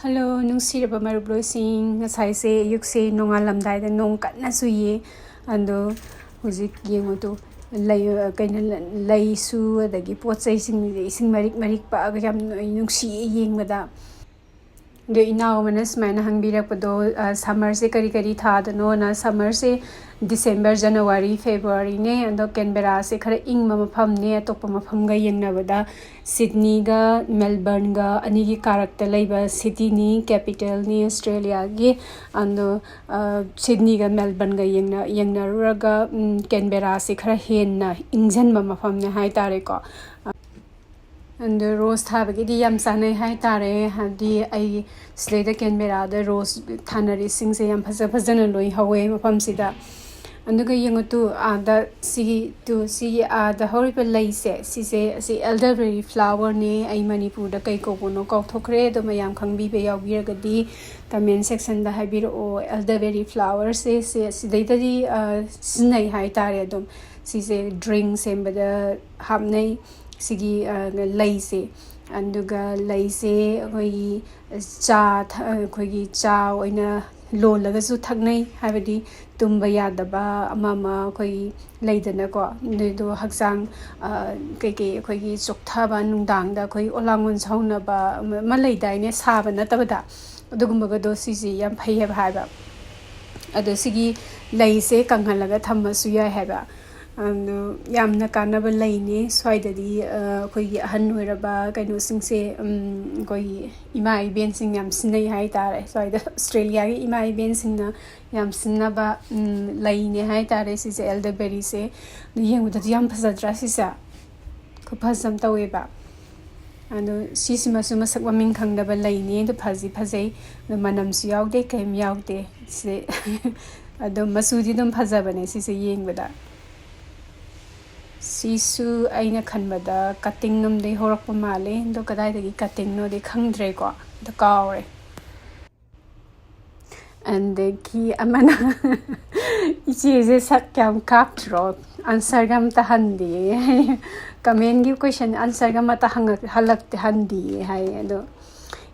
Hello, nungsiraba marubloising ngasaise yukse nongalamdaida nong kanna suye ando hujik yengo to lay kaina lay su adagi potsai sing marik marik pa aga yam nungsi yengmada do inaw manas maina hangbira pado summer se kari kari tha dano na summer se December January February ne ando Canberra se khara ingma mafam ne atokpa mafam ga yengnabada Sydney ga Melbourne ga ani gi karakta laiba city ni capital ni Australia gi ando Sydney ga Melbourne ga yengna raga Canberra se khara henna ingjan mafam ne hai tare ko and the rose thabagi di yam sanai hai tare hadi ai sleda Canberra the rose thanari sing se yam phajana loi hawe mafam sida anduga yengotu ada si to see the horrible lay se elderberry flower ne ai manipur da kai ko bono ko thokre do mayam khangbi be yaw biragadi comment section da habir o elderberry flower se data di sinai hai tare dum se drink sembada hamnai sigi lay se anduga lay se koi cha khoi cha oina lo laga su thaknai habadi tumba yadaba amama koi leidana ko do haksang keke koi gi chokthaba nungdang da koi olangon sauna ba ma leidai ne saba na tabada adugumba ga do sisi yam phai hab haba ado sigi lei se kanghalaga thammasu ya haba yamna kanaba laine swaidadi koi gi ahan hoiraba kaino singse koi ima iben sing yam sinai hai tare swaida Australia gi ima iben singna yam sinaba laine hai tare sise elderberry se yenguda yam phajadra sisa ko phajam taweba ando sisima suma sakwa min khangdaba laine do phajai manam su yaude kem yaude se ado masudi dum phajabane sise yengbada sisu aina khanbada cutting num de horakpa male do kadai dagi cutting no de khangdre ko the kaure and the ki amana Echese sakyam Kaktro answer gam ta handi comment gi question answer gam ta halak te handi hai ado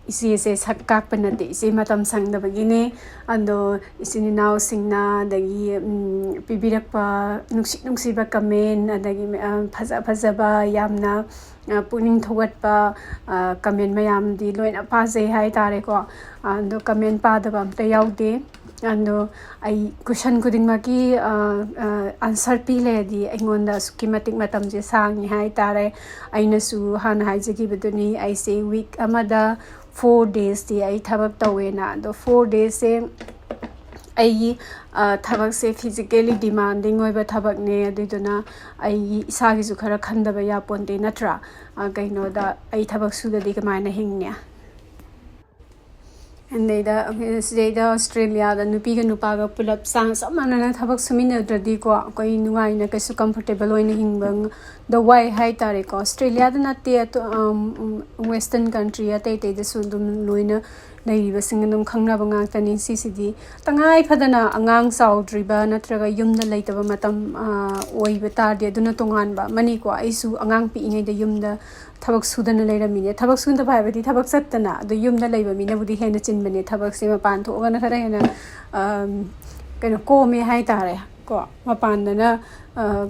Echese sakkak panate ise matam sangda bagine ando isini now singna dagi pibirakpa nuksi ba comment adagi phajaba yamna puning thogatpa comment mayam di loina pase hai tare ko ando comment padaba amta yaude ando ai question kuding maki answer pile di aingonda sukimatik matam je sang hai tare aina su han hai jagi beduni I say week amada 4 days di ai thabak tawena do 4 days se ai thabak se physically demanding oiba thabak ne adiduna ai isagi su khara khandaba ya ponte natra kaino da ai thabak su da di kamaina hingnya and they Australia the nupi ga nupa ga pulap sang samana na thabak sumina dradi ko koi nuai na kasu comfortable oina hingbang the why hai tare ko Australia da na te to western country ate te de sundum loina nei ba singdum khangna ba ngang tani CCD tangai phadana angang saudriba natraga yumna leitaba matam oiba tar de duna tongan ba mani ko aisu angang pi ngai de yumda thabak sudana leiramine thabak sunda bhaibadi thabak sattana adu yumda leiba mina budi hena chinbane thabak se mapan thoga na khara hena kaino ko me hai tare ko mapan dana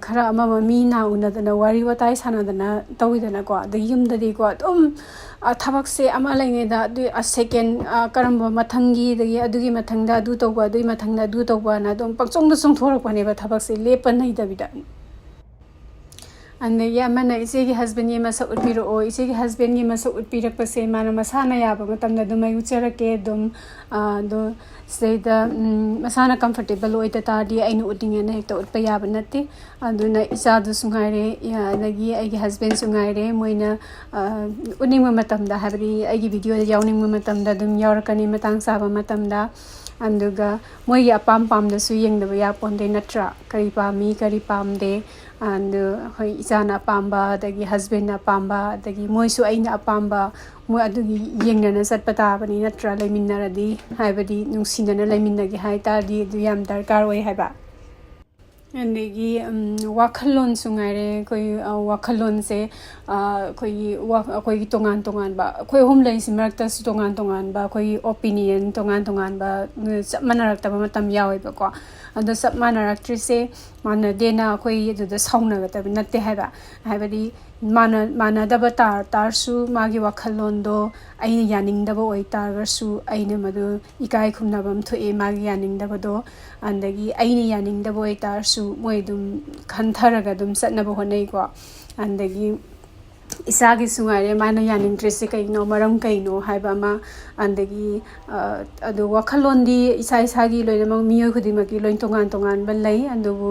khara ama mi na una dana wari watai sana dana tawidana ko adu yumda di ko dum thabak se ama laine da du a second karamba mathangi dagi adugi mathangda adu tawba adu mathangda adu tawba na dum pakchong da song thorak pane ba thabak se lepan nei da bida and yamana isegi husband yema sa utpiro o isegi husband yema sa utpirak pase mana masana yaba matamda dumai ucharake dum do seda masana comfortable oita ta di ainu utinga na hekta utpa yaba natte aduna isa du sungaire ya nagi ai husband sungaire moina uningma matamda habri ai video yawningma matamda dum yawrakani matang saba matamda anduga moi apam pam da su yengda ya ponde natra kari pami kari pamde and hoi isana pamba dagi husband na pamba dagi moi su aina pamba moi adugi yengna na sat pata bani natra leiminaradi haibadi nungsina na leiminagi hai ta di du yam darkar oi haiba ꯑꯗꯒꯤ ꯋꯥꯈꯜꯂꯣꯟꯁꯨ ꯉꯥꯏꯔꯦ ꯑꯩꯈꯣꯏ ꯋꯥꯈꯜꯂꯣꯟꯁꯦ ꯑꯩꯈꯣꯏꯒꯤ ꯇꯣꯉꯥꯟ ꯇꯣꯉꯥꯟꯕ ꯑꯩꯈꯣꯏ ꯑꯍꯨꯝ ꯂꯩꯔꯤꯁꯤ ꯃꯔꯛꯇꯁꯨ ꯇꯣꯉꯥꯟ ꯇꯣꯉꯥꯟꯕ ꯑꯩꯈꯣꯏꯒꯤ ꯑꯣꯄꯤꯅꯤꯌꯟ ꯇꯣꯉꯥꯟ ꯇꯣꯉꯥꯟꯕ ꯆꯞ ꯃꯥꯟꯅꯔꯛꯇꯕ ꯃꯇꯝ ꯌꯥꯎꯋꯦꯕꯀꯣ ꯑꯗꯣ ꯆꯞ ꯃꯥꯟꯅꯔꯛꯇ꯭ꯔꯤꯁꯦ ꯃꯥꯟꯅꯗꯦꯅ ꯑꯩꯈꯣꯏ ꯑꯗꯨꯗ ꯁꯥꯎꯅꯒꯗꯕ ꯅꯠꯇꯦ ꯍꯥꯏꯕꯗꯤ ꯃꯥꯟꯅꯗꯕ ꯇꯥꯔꯁꯨ ꯃꯥꯒꯤ ꯋꯥꯈꯜꯂꯣꯟꯗꯣ ꯑꯩꯅ ꯌꯥꯅꯤꯡꯗꯕ ꯑꯣꯏꯇꯥꯔꯒꯁꯨ ꯑꯩꯅ ꯃꯗꯨ ꯏꯀꯥꯏ ꯈꯨꯝꯅꯕꯝ ꯊꯣꯛꯑꯦ ꯃꯥꯒꯤ ꯌꯥꯅꯤꯡꯗꯕꯗꯣ ꯑꯗꯒꯤ ꯑꯩꯅ ꯌꯥꯅꯤꯡꯗꯕ ꯑꯣꯏꯇꯥꯔꯁꯨ ꯃꯣꯏ ꯑꯗꯨꯝ ꯈꯟꯊꯔꯒ ꯑꯗꯨꯝ ꯆꯠꯅꯕ ꯍꯣꯠꯅꯩꯀꯣ ꯑꯗꯒꯤ ꯏꯁꯥꯒꯤꯁꯨ ꯉꯥꯏꯔꯦ ꯃꯥꯅ ꯌꯥꯅꯤꯡꯗ꯭ꯔꯤꯁꯦ ꯀꯩꯅꯣ ꯃꯔꯝ ꯀꯩꯅꯣ ꯍꯥꯏꯕ ꯑꯃ ꯑꯗꯒꯤ ꯑꯗꯨ ꯋꯥꯈꯜꯂꯣꯟꯗꯤ ꯏꯁꯥꯒꯤ ꯂꯣꯏꯅꯃꯛ ꯃꯤꯑꯣꯏ ꯈꯨꯗꯤꯡꯃꯛꯀꯤ ꯂꯣꯏ ꯇꯣꯉꯥꯟ ꯇꯣꯉꯥꯟꯕ ꯂꯩ ꯑꯗꯨꯕꯨ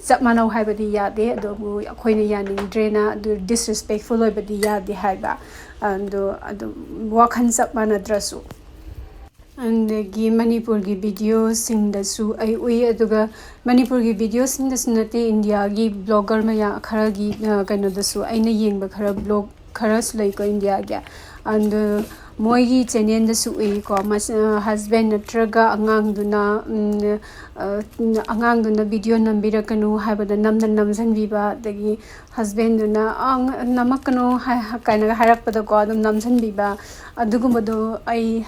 ꯆꯞ ꯃꯥꯟꯅꯧ ꯍꯥꯏꯕꯗꯤ ꯌꯥꯗꯦ ꯑꯗꯨꯕꯨ ꯑꯩꯈꯣꯏꯅ ꯌꯥꯅꯤꯡꯗ꯭ꯔꯦꯅ ꯑꯗꯨ ꯗꯤꯁꯔꯦꯁꯄꯦꯛꯐꯨꯜ ꯑꯣꯏꯕꯗꯤ ꯌꯥꯗꯦ ꯍꯥꯏꯕ ꯑꯗꯣ ꯑꯗꯨꯝ ꯋꯥꯈꯜ ꯆꯞ ꯃꯥꯟꯅꯗ꯭ꯔꯁꯨ ꯑꯗꯒꯤ ꯃꯅꯤꯄꯨꯔꯒꯤ ꯚꯤꯗꯤꯑꯣꯁꯤꯡꯗꯁꯨ ꯑꯩ ꯎꯏ ꯑꯗꯨꯒ ꯃꯅꯤꯄꯨꯔꯒꯤ ꯚꯤꯗꯤꯑꯣꯁꯤꯡꯗꯁꯨ ꯅꯠꯇꯦ ꯏꯟꯗꯤꯌꯥꯒꯤ ꯕ꯭ꯂꯣꯒꯔ ꯈꯔꯒꯤ ꯀꯩꯅꯣꯗꯁꯨ ꯑꯩꯅ ꯌꯦꯡꯕ ꯈꯔ ꯕ꯭ꯂꯣꯒ ꯈꯔꯁꯨ ꯂꯩꯀꯣ ꯏꯟꯗꯤꯌꯥꯒꯤ ꯑꯗꯨ ꯃꯣꯏꯒꯤ ꯆꯦꯅꯦꯜꯗꯁꯨ ꯎꯏꯀꯣ ꯍꯁꯕꯦꯟ ꯅꯠꯇ꯭ꯔꯒ ꯑꯉꯥꯡꯗꯨꯅ ꯚꯤꯗꯤꯑꯣ ꯅꯝꯕꯤꯔꯛꯀꯅꯨ ꯍꯥꯏꯕꯗ ꯅꯝꯁꯤꯟꯕꯤꯕ ꯑꯗꯒꯤ ꯍꯁꯕꯦꯟꯗꯨꯅ ꯅꯝꯃꯛꯀꯅꯨ ꯀꯥꯏꯅꯒ ꯍꯥꯏꯔꯛꯄꯗꯀꯣ ꯑꯗꯨꯝ ꯅꯝꯁꯤꯟꯕꯤꯕ ꯑꯗꯨꯒꯨꯝꯕꯗꯣ ꯑꯩ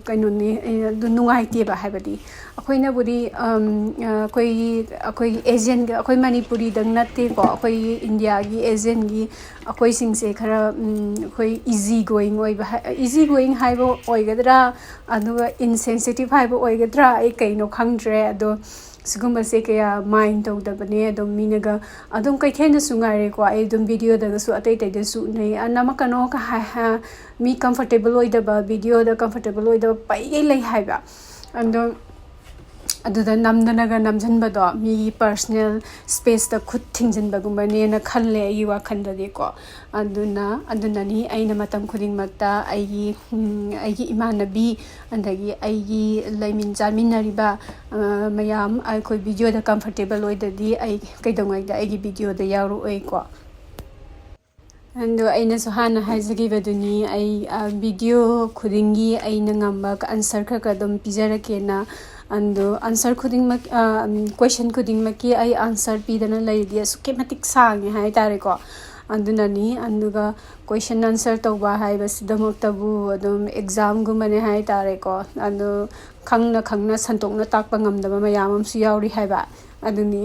ꯀꯩꯅꯣꯅꯤ ꯑꯗꯨ ꯅꯨꯡꯉꯥꯏꯇꯦꯕ ꯍꯥꯏꯕꯗꯤ ꯑꯩꯈꯣꯏꯅꯕꯨꯗꯤ ꯑꯩꯈꯣꯏꯒꯤ ꯑꯦꯖꯤꯌꯟꯒ ꯑꯩꯈꯣই ꯃꯅꯤꯄꯨꯔꯤꯗꯪ ꯅꯠꯇꯦꯀꯣ ꯑꯩꯈꯣꯏꯒꯤ ꯏꯟꯗꯤꯌꯥꯒꯤ ꯑꯦꯖꯤꯌꯟꯒꯤ ꯑꯩꯈꯣꯏꯁꯤꯡꯁꯦ ꯈꯔ ꯑꯩꯈꯣꯏ ꯏꯖꯤ ꯒꯣꯌꯤꯡ ꯑꯣꯏꯕ ꯏꯖꯤ ꯒꯣꯌꯤꯡ ꯍꯥꯏꯕ ꯑꯣꯏꯒꯗ꯭ꯔꯥ ꯑꯗꯨꯒ ꯏꯟꯁꯦꯟꯁꯤꯇꯤꯚ ꯍꯥꯏꯕ ꯑꯣꯏꯒꯗ꯭ꯔꯥ ꯑꯩ ꯀꯩꯅꯣ ꯈꯪꯗ꯭ꯔꯦ ꯑꯗꯣ ꯁꯤꯒꯨꯝꯕꯁꯦ ꯀꯌꯥ ꯃꯥꯏꯟ ꯇꯧꯗꯕꯅꯦ ꯑꯗꯨꯝ ꯃꯤꯅꯒ ꯑꯗꯨꯝ ꯀꯩꯊꯦꯜꯗꯁꯨ ꯉꯥꯏꯔꯦꯀꯣ ꯑꯩ ꯑꯗꯨꯝ ꯚꯤꯗꯤꯑꯣꯗꯒꯁꯨ ꯑꯇꯩꯗꯁꯨ ꯎꯅꯩ ꯅꯝꯃꯛꯀꯅꯣ ꯃꯤ ꯀꯝꯐꯣꯔꯇꯦꯕꯜ ꯑꯣꯏꯗꯕ ꯚꯤꯗꯤꯑꯣꯗ ꯀꯝꯐꯣꯔꯇꯦꯕꯜ ꯑꯣꯏꯗꯕ ꯄꯩꯒꯩ ꯂꯩ ꯍꯥꯏꯕ ꯑꯗꯣ ꯑꯗꯨꯗ ꯅꯝꯗꯅꯒ ꯅꯝꯁꯤꯟꯕꯗꯣ ꯃꯤꯒꯤ ꯄꯔꯁꯅꯦꯜ ꯁ꯭ꯄꯦꯁꯇ ꯈꯨꯠ ꯊꯤꯡꯖꯤꯟꯕꯒꯨꯝꯕꯅꯦꯅ ꯈꯜꯂꯦ ꯑꯩꯒꯤ ꯋꯥꯈꯜꯗꯗꯤꯀꯣ ꯑꯗꯨꯅꯅꯤ ꯑꯩꯅ ꯃꯇꯝ ꯈꯨꯗꯤꯡꯃꯛꯇ ꯑꯩꯒꯤ ꯏꯃꯥꯟꯅꯕꯤ ꯑꯗꯒꯤ ꯑꯩꯒꯤ ꯂꯩꯃꯤꯟ ꯆꯥꯃꯤꯟꯅꯔꯤꯕ ꯃꯌꯥꯝ ꯑꯩꯈꯣꯏ ꯚꯤꯗꯤꯑꯣꯗ ꯀꯝꯐꯣꯔꯇꯦꯕꯜ ꯑꯣꯏꯗꯗꯤ ꯑꯩ ꯀꯩꯗꯧꯉꯩꯗ ꯑꯩꯒꯤ ꯚꯤꯗꯤꯑꯣꯗ ꯌꯥꯎꯔꯛꯑꯣꯏꯀꯣ ꯑꯗꯣ ꯑꯩꯅꯁꯨ ꯍꯥꯟꯅ ꯍꯥꯏꯖꯈꯤꯕꯗꯨꯅꯤ ꯑꯩ ꯚꯤꯗꯤꯑꯣ ꯈꯨꯗꯤꯡꯒꯤ ꯑꯩꯅ ꯉꯝꯕ ꯑꯟꯁꯔ ꯈꯔ ꯑꯗꯨꯝ ꯄꯤꯖꯔꯛꯀꯦꯅ ꯑꯗꯣ ꯑꯟꯁꯔ ꯈꯨꯗꯤꯡꯃꯛ ꯀꯣꯏꯁꯟ ꯈꯨꯗꯤꯡꯃꯛꯀꯤ ꯑꯩ ꯑꯟꯁꯔ ꯄꯤꯗꯅ ꯂꯩꯔꯗꯤ ꯑꯁꯨꯛꯀꯤ ꯃꯇꯤꯛ ꯁꯥꯡꯉꯦ ꯍꯥꯏ ꯇꯥꯔꯦꯀꯣ ꯑꯗꯨꯅꯅꯤ ꯑꯗꯨꯒ ꯀꯣꯏꯁꯟ ꯑꯟꯁꯔ ꯇꯧꯕ ꯍꯥꯏꯕꯁꯤꯗꯃꯛꯇꯕꯨ ꯑꯗꯨꯝ ꯑꯦꯛꯖꯥꯝꯒꯨꯝꯕꯅꯦ ꯍꯥꯏ ꯇꯥꯔꯦꯀꯣ ꯑꯗꯣ ꯈꯪꯅ ꯁꯟꯇꯣꯛꯅ ꯇꯥꯛꯄ ꯉꯝꯗꯕ ꯃꯌꯥꯝ ꯑꯃꯁꯨ ꯌꯥꯎꯔꯤ ꯍꯥꯏꯕ ꯑꯗꯨꯅꯤ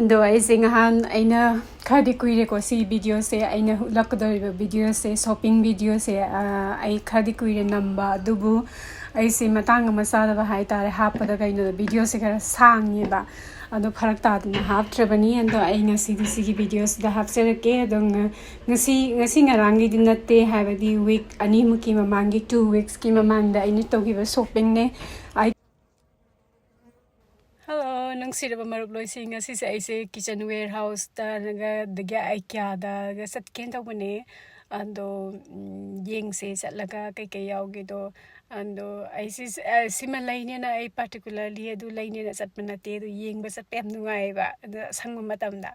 ꯑꯗꯣ ꯑꯩꯁꯦ ꯅꯍꯥꯟ ꯑꯩꯅ ꯈꯔꯗꯤ ꯀꯨꯏꯔꯦꯀꯣ ꯁꯤꯒꯤ ꯚꯤꯗꯤꯑꯣꯁꯦ ꯑꯩꯅ ꯎꯠꯂꯛꯀꯗꯧꯔꯤꯕ ꯚꯤꯗꯤꯑꯣꯁꯦ ꯁꯣꯞꯄꯤꯡ ꯚꯤꯗꯤꯑꯣꯁꯦ ꯑꯩ ꯈꯔꯗꯤ ꯀꯨꯏꯔꯦ ꯅꯝꯕ ꯑꯗꯨꯕꯨ ꯑꯩꯁꯦ ꯃꯇꯥꯡ ꯑꯃ ꯆꯥꯗꯕ ꯍꯥꯏ ꯇꯥꯔꯦ ꯍꯥꯞꯄꯗ ꯀꯩꯅꯣꯗ ꯚꯤꯗꯤꯑꯣꯁꯦ ꯈꯔ ꯁꯥꯡꯉꯦꯕ ꯑꯗꯣ ꯐꯔꯛ ꯇꯥꯗꯅ ꯍꯥꯞꯇ꯭ꯔꯕꯅꯤ ꯑꯗꯣ ꯑꯩ ꯉꯁꯤꯗꯤ ꯁꯤꯒꯤ ꯚꯤꯗꯤꯑꯣꯁꯤꯗ ꯍꯥꯞꯆꯔꯛꯀꯦ ꯑꯗꯣ ꯉꯁꯤ ꯉꯔꯥꯡꯒꯤꯗꯤ ꯅꯠꯇꯦ ꯍꯥꯏꯕꯗꯤ ꯋꯤꯛ ꯑꯅꯤꯃꯨꯛꯀꯤ ꯃꯃꯥꯡꯒꯤ 2 weeksꯀꯤ ꯃꯃꯥꯡꯗ ꯑꯩꯅ ꯇꯧꯈꯤꯕ ꯁꯣꯞꯄꯤꯡꯅꯦ ꯍꯜꯂꯣ ꯅꯨꯡꯁꯤꯔꯕ ꯃꯔꯨꯞꯂꯣꯏꯁꯤꯡ ꯉꯁꯤꯁꯦ ꯑꯩꯁꯦ ꯀꯤꯆꯟ ꯋꯦꯌꯔ ꯍꯥꯎꯁꯇ ꯑꯗꯒꯤ IKEAꯗꯒ ꯆꯠꯀꯦꯅ ꯇꯧꯕꯅꯦ ꯑꯗꯣ ꯌꯦꯡꯁꯦ ꯆꯠꯂꯒ ꯀꯩꯀꯩ ꯌꯥꯎꯒꯦꯗꯣ ꯑꯗꯣ ꯑꯩꯁꯤ ꯁꯤꯃ ꯂꯩꯅꯦꯅ ꯑꯩ ꯄꯥꯔꯇꯤꯀꯨꯂꯔꯂꯤ ꯑꯗꯨ ꯂꯩꯅꯦꯅ ꯆꯠꯄ ꯅꯠꯇꯦ ꯑꯗꯨ ꯌꯦꯡꯕ ꯆꯠꯄ ꯌꯥꯝ ꯅꯨꯡꯉꯥꯏꯌꯦꯕ ꯑꯗꯣ ꯑꯁꯪꯕ ꯃꯇꯝꯗ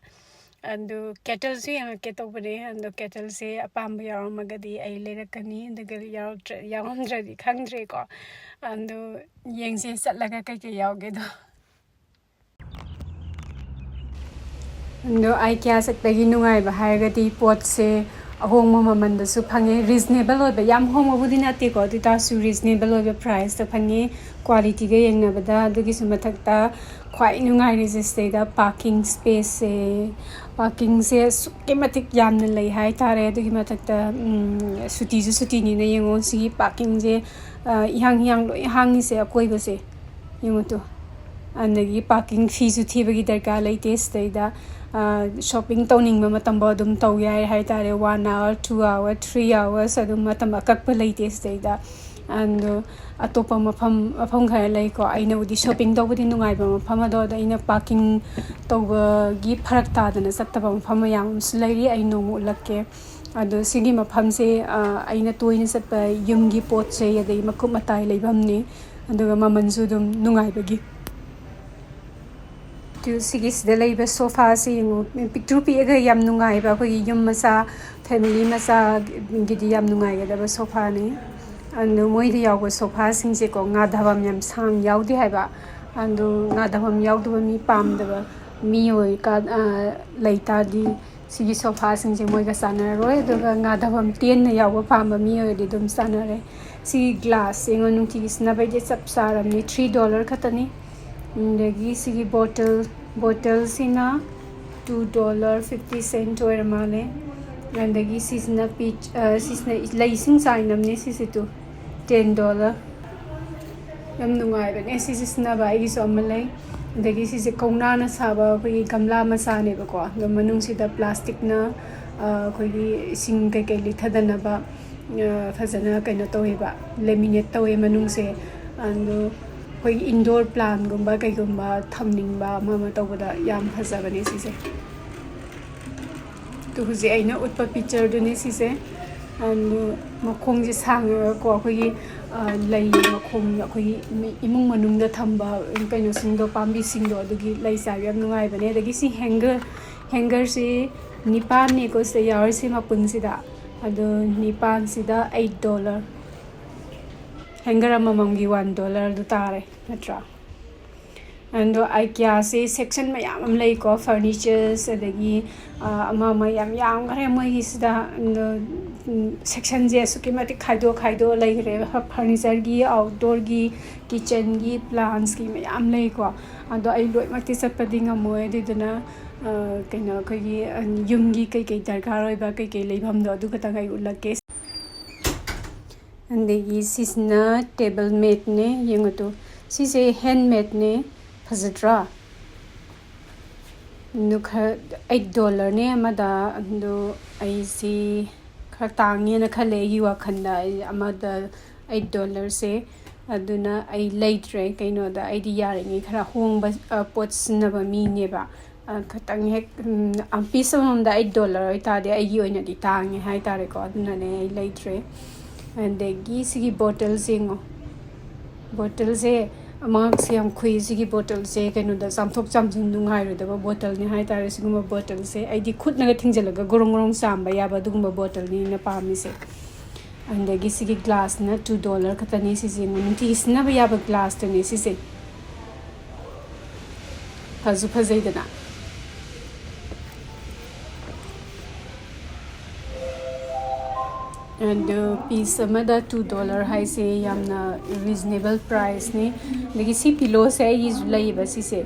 ꯑꯗꯣ ꯀꯦꯇꯜꯁꯨ ꯌꯦꯡꯉꯛꯀꯦ ꯇꯧꯕꯅꯦ ꯑꯗꯣ ꯀꯦꯇꯜꯁꯦ ꯑꯄꯥꯝꯕ ꯌꯥꯎꯔꯝꯃꯒꯗꯤ ꯑꯩ ꯂꯩꯔꯛꯀꯅꯤ ꯑꯗꯨꯒ ꯌꯥꯎꯔꯝꯗ꯭ꯔꯗꯤ ꯈꯪꯗ꯭ꯔꯦꯀꯣ ꯑꯗꯣ ꯌꯦꯡꯁꯦ ꯆꯠꯂꯒ ꯀꯩꯀꯩ ꯌꯥꯎꯒꯦꯗꯣ ꯑꯗꯣ IKEA ꯆꯠꯄꯒꯤ ꯅꯨꯡꯉꯥꯏꯕ ꯍꯥꯏꯔꯒꯗꯤ ꯄꯣꯠꯁꯦ ꯑꯍꯣꯡꯕ ꯃꯃꯟꯗꯁꯨ ꯐꯪꯉꯦ ꯔꯤꯖꯅꯦꯕꯜ ꯑꯣꯏꯕ ꯌꯥꯝ ꯍꯣꯡꯕꯕꯨꯗꯤ ꯅꯠꯇꯦꯀꯣ ꯑꯗꯨ ꯑꯣꯏꯇꯥꯔꯁꯨ ꯔꯤꯖꯅꯦꯕꯜ ꯑꯣꯏꯕ ꯄ꯭ꯔꯥꯏꯁꯇ ꯐꯪꯉꯦ ꯀ꯭ꯋꯥꯂꯤꯇꯤꯒ ꯌꯦꯡꯅꯕꯗ ꯑꯗꯨꯒꯤꯁꯨ ꯃꯊꯛꯇ ꯈ꯭ꯋꯥꯏ ꯅꯨꯡꯉꯥꯏꯔꯤꯁꯦ ꯁꯤꯗꯩꯗ ꯄꯥꯔꯀꯤꯡ ꯁ꯭ꯄꯦꯁꯁꯦ ꯄꯥꯔꯀꯤꯡꯁꯦ ꯑꯁꯨꯛꯀꯤ ꯃꯇꯤꯛ ꯌꯥꯝꯅ ꯂꯩ ꯍꯥꯏ ꯇꯥꯔꯦ ꯑꯗꯨꯒꯤ ꯃꯊꯛꯇ ꯁꯨꯇꯤꯁꯨ ꯁꯨꯇꯤꯅꯤꯅ ꯌꯦꯡꯉꯣ ꯁꯤꯒꯤ ꯄꯥꯔꯀꯤꯡꯁꯦ ꯏꯍꯥꯡ ꯂꯣꯏ ꯍꯥꯡꯉꯤꯁꯦ ꯑꯀꯣꯏꯕꯁꯦ ꯌꯦꯡꯉꯨꯇꯨ ꯑꯗꯒꯤ ꯄꯥꯔꯀꯤꯡ ꯐꯤꯁꯨ ꯊꯤꯕꯒꯤ ꯗꯔꯀꯥꯔ ꯂꯩꯇꯦ ꯁꯤꯗꯩꯗ ꯁꯣꯞꯄꯤꯡ ꯇꯧꯅꯤꯡꯕ ꯃꯇꯝꯐꯥꯎ ꯑꯗꯨꯝ ꯇꯧ ꯌꯥꯏ ꯍꯥꯏ ꯇꯥꯔꯦ 1 hour 2 hour 3 hours ꯑꯗꯨꯝ ꯃꯇꯝ ꯑꯀꯛꯄ ꯂꯩꯇꯦ ꯁꯤꯗꯩꯗ ꯑꯗꯣ ꯑꯇꯣꯞꯄ ꯃꯐꯝ ꯈꯔ ꯂꯩꯀꯣ ꯑꯩꯅꯕꯨꯗꯤ ꯁꯣꯞꯄꯤꯡ ꯇꯧꯕꯗꯤ ꯅꯨꯡꯉꯥꯏꯕ ꯃꯐꯝ ꯑꯗꯣ ꯑꯩꯅ ꯄꯥꯔꯀꯤꯡ ꯇꯧꯕꯒꯤ ꯐꯔꯛ ꯇꯥꯗꯅ ꯆꯠꯇꯕ ꯃꯐꯝ ꯃꯌꯥꯝ ꯑꯃꯁꯨ ꯂꯩꯔꯤ ꯑꯩ ꯅꯣꯡꯃ ꯎꯠꯂꯛꯀꯦ ꯑꯗꯣ ꯁꯤꯒꯤ ꯃꯐꯝꯁꯦ ꯑꯩꯅ ꯇꯣꯏꯅ ꯆꯠꯄ ꯌꯨꯝꯒꯤ ꯄꯣꯠ ꯆꯩ ꯑꯗꯒꯤ ꯃꯀꯨꯞ ꯃꯇꯥꯏ ꯂꯩꯐꯝꯅꯤ ꯑꯗꯨꯒ ꯃꯃꯜꯁꯨ ꯑꯗꯨꯝ ꯅꯨꯡꯉꯥꯏꯕꯒꯤ ꯁꯤꯒꯤꯁꯤꯗ ꯂꯩꯕ ꯁꯣꯐꯥꯁꯤ ꯌꯦꯡꯉꯨ ꯄꯤꯛꯇ꯭ꯔꯨ ꯄꯤꯛꯑꯒ ꯌꯥꯝ ꯅꯨꯡꯉꯥꯏꯕ ꯑꯩꯈꯣꯏꯒꯤ ꯌꯨꯝ ꯃꯆꯥ ꯐꯦꯃꯤꯂꯤ ꯃꯆꯥꯒꯤꯗꯤ ꯌꯥꯝ ꯅꯨꯡꯉꯥꯏꯒꯗꯕ ꯁꯣꯐꯥꯅꯤ ꯑꯗꯣ ꯃꯣꯏꯗ ꯌꯥꯎꯕ ꯁꯣꯐꯥꯁꯤꯡꯁꯦꯀꯣ ꯉꯥꯙꯕꯝ ꯌꯥꯝ ꯁꯥꯡ ꯌꯥꯎꯗꯦ ꯍꯥꯏꯕ ꯑꯗꯨ ꯉꯥꯗꯐꯝ ꯌꯥꯎꯗꯕ ꯃꯤ ꯄꯥꯝꯗꯕ ꯃꯤ ꯂꯩꯇꯥꯔꯗꯤ ꯁꯤꯒꯤ ꯁꯣꯐꯥꯁꯤꯡꯁꯦ ꯃꯣꯏꯒ ꯆꯥꯟꯅꯔꯣꯏ ꯑꯗꯨꯒ ꯉꯥꯗꯐꯝ ꯇꯦꯟꯅ ꯌꯥꯎꯕ ꯄꯥꯝꯕ ꯃꯤ ꯑꯣꯏꯔꯗꯤ ꯑꯗꯨꯝ ꯆꯥꯟꯅꯔꯦ ꯁꯤꯒꯤ ꯒ꯭ꯂꯥꯁꯁꯦ ꯑꯩꯉꯣꯟ ꯅꯨꯡꯇꯤꯒꯤ ꯁꯤꯖꯤꯟꯅꯕꯩꯗꯤ ꯆꯞ ꯆꯥꯔꯕꯅꯤ $3 ꯈꯛꯇꯅꯤ ꯑꯗꯒꯤ ꯁꯤꯒꯤ ꯕꯣꯇꯜꯁꯤꯅ $2.50 ꯑꯣꯏꯔ ꯃꯥꯜꯂꯦ ꯑꯗꯒꯤ ꯁꯤꯁꯤꯅ ꯁꯤꯁꯤꯅ ꯂꯩ ꯏꯁꯤꯡ ꯆꯥꯏꯅꯕꯅꯦ ꯁꯤꯁꯤꯗꯨ $10 ꯌꯥꯝ ꯅꯨꯡꯉꯥꯏꯕꯅꯦ ꯁꯤꯁꯦ ꯁꯤꯖꯤꯟꯅꯕ ꯑꯩꯒꯤꯁꯨ ꯑꯃ ꯂꯩ ꯑꯗꯒꯤ ꯁꯤꯁꯦ ꯀꯧꯅꯥꯅ ꯁꯥꯕ ꯑꯩꯈꯣꯏꯒꯤ ꯒꯝꯂꯥ ꯃꯆꯥꯅꯦꯕꯀꯣ ꯑꯗꯣ ꯃꯅꯨꯡꯁꯤꯗ ꯄ꯭ꯂꯥꯁꯇꯤꯛꯅ ꯑꯩꯈꯣꯏꯒꯤ ꯏꯁꯤꯡ ꯀꯩꯀꯩ ꯂꯤꯊꯗꯅꯕ ꯐꯖꯅ ꯀꯩꯅꯣ ꯇꯧꯋꯦꯕ ꯂꯦꯃꯤꯅꯦꯠ ꯇꯧꯋꯦ ꯃꯅꯨꯡꯁꯦ ꯑꯗꯣ ꯑꯩꯈꯣꯏꯒꯤ ꯏꯟꯗꯣꯔ ꯄ꯭ꯂꯥꯟꯒꯨꯝꯕ ꯀꯩꯒꯨꯝꯕ ꯊꯝꯅꯤꯡꯕ ꯑꯃ ꯇꯧꯕꯗ ꯌꯥꯝ ꯐꯖꯕꯅꯦ ꯁꯤꯁꯦ ꯑꯗꯣ ꯍꯧꯖꯤꯛ ꯑꯩꯅ ꯎꯠꯄ ꯄꯤꯛꯆꯔꯗꯨꯅꯦ ꯁꯤꯁꯦ ꯑꯗꯣ ꯃꯈꯣꯡꯁꯦ ꯁꯥꯡꯉꯒꯀꯣ ꯑꯩꯈꯣꯏꯒꯤ ꯂꯩ ꯃꯈꯣꯡ ꯑꯩꯈꯣꯏꯒꯤ ꯏꯃꯨꯡ ꯃꯅꯨꯡꯗ ꯊꯝꯕ ꯀꯩꯅꯣꯁꯤꯡꯗꯣ ꯄꯥꯝꯕꯤꯁꯤꯡꯗꯣ ꯑꯗꯨꯒꯤ ꯂꯩ ꯆꯥꯏꯕ ꯌꯥꯝ ꯅꯨꯡꯉꯥꯏꯕꯅꯦ ꯑꯗꯒꯤ ꯁꯤ ꯍꯦꯡꯒꯔꯁꯤ 9ꯅꯦꯀꯣ ꯁꯤꯗ ꯌꯥꯎꯔꯤꯁꯤ ꯃꯄꯨꯟꯁꯤꯗ ꯑꯗꯣ 9ꯁꯤꯗ $8 ꯍꯦꯡꯒꯔ ꯑꯃꯃꯝꯒꯤ $1 ꯑꯗꯨ ꯇꯥꯔꯦ ꯅꯠꯇ꯭ꯔꯥ ꯑꯗꯣ IKEAꯁꯤ ꯁꯦꯛꯁꯟ ꯃꯌꯥꯝ ꯑꯃ ꯂꯩꯀꯣ ꯐꯔꯅꯤꯆꯔꯁ ꯑꯗꯒꯤ ꯑꯃ ꯌꯥꯝ ꯌꯥꯝꯈ꯭ꯔꯦ ꯃꯣꯏꯒꯤꯁꯤꯗ ꯁꯦꯛꯁꯟꯁꯦ ꯑꯁꯨꯛꯀꯤ ꯃꯇꯤꯛ ꯈꯥꯏꯗꯣꯛ ꯂꯩꯈ꯭ꯔꯦ ꯐꯔꯅꯤꯆꯔꯒꯤ ꯑꯥꯎꯠꯗꯣꯔꯒꯤ ꯀꯤꯠꯆꯟꯒꯤ ꯄ꯭ꯂꯥꯟꯁꯀꯤ ꯃꯌꯥꯝ ꯂꯩꯀꯣ ꯑꯗꯣ ꯑꯩ ꯂꯣꯏꯅꯃꯛꯇꯤ ꯆꯠꯄꯗꯤ ꯉꯝꯃꯣꯏ ꯑꯗꯨꯗꯨꯅ ꯀꯩꯅꯣ ꯑꯩꯈꯣꯏꯒꯤ ꯌꯨꯝꯒꯤ ꯀꯩꯀꯩ ꯗꯔꯀꯥꯔ ꯑꯣꯏꯕ ꯀꯩꯀꯩ ꯂꯩꯐꯝꯗꯣ ꯑꯗꯨ ꯈꯛꯇꯪ ꯑꯩ ꯎꯠꯂꯛꯀꯦ ꯑꯗꯒꯤ ꯁꯤꯁꯤꯅ ꯇꯦꯕꯜ ꯃꯦꯠꯅꯦ ꯌꯦꯡꯉꯨꯇꯨ ꯁꯤꯁꯦ ꯍꯦꯟꯃꯦꯗꯅꯦ ꯐꯖꯗ꯭ꯔꯥ ꯑꯗꯨ ꯈꯔ $8ꯅꯦ ꯑꯃꯗ ꯑꯗꯨ ꯑꯩꯁꯤ खर तांगेना खले अगी वाखंदा अमदा $8 अदुना आई लेट्रे कइनोदा आईदी यारिंगे खरा होंगबा पोट सिनबा मीनेबा खतंग हेक पीस अमदा $8 ओइतादे आईगी ओइनादि तांगे हाय तारेको अदुनाने आई लेट्रे अदगी सिगी बोटल सिंगो बोटल से मार्क्स याम खुई सिगी बोटल से कइनोदा चामथोक चामजिन नुंगाइरोदबा बोटल ने हाय तारे सिगुमा बोटल से आईदी खुदनगा थिंजलगा गोरंग गोरंग चामबा याबा दुगुमा बोटल नि ना पामिसे अंदगी सिगी ग्लास ना $2 खतनी सिजे नुंति सिनबा याबा ग्लास तने सिसे फजु फजैदना and piece amada $2 hai se yamna reasonable price ne legi si pillow se is laiba si se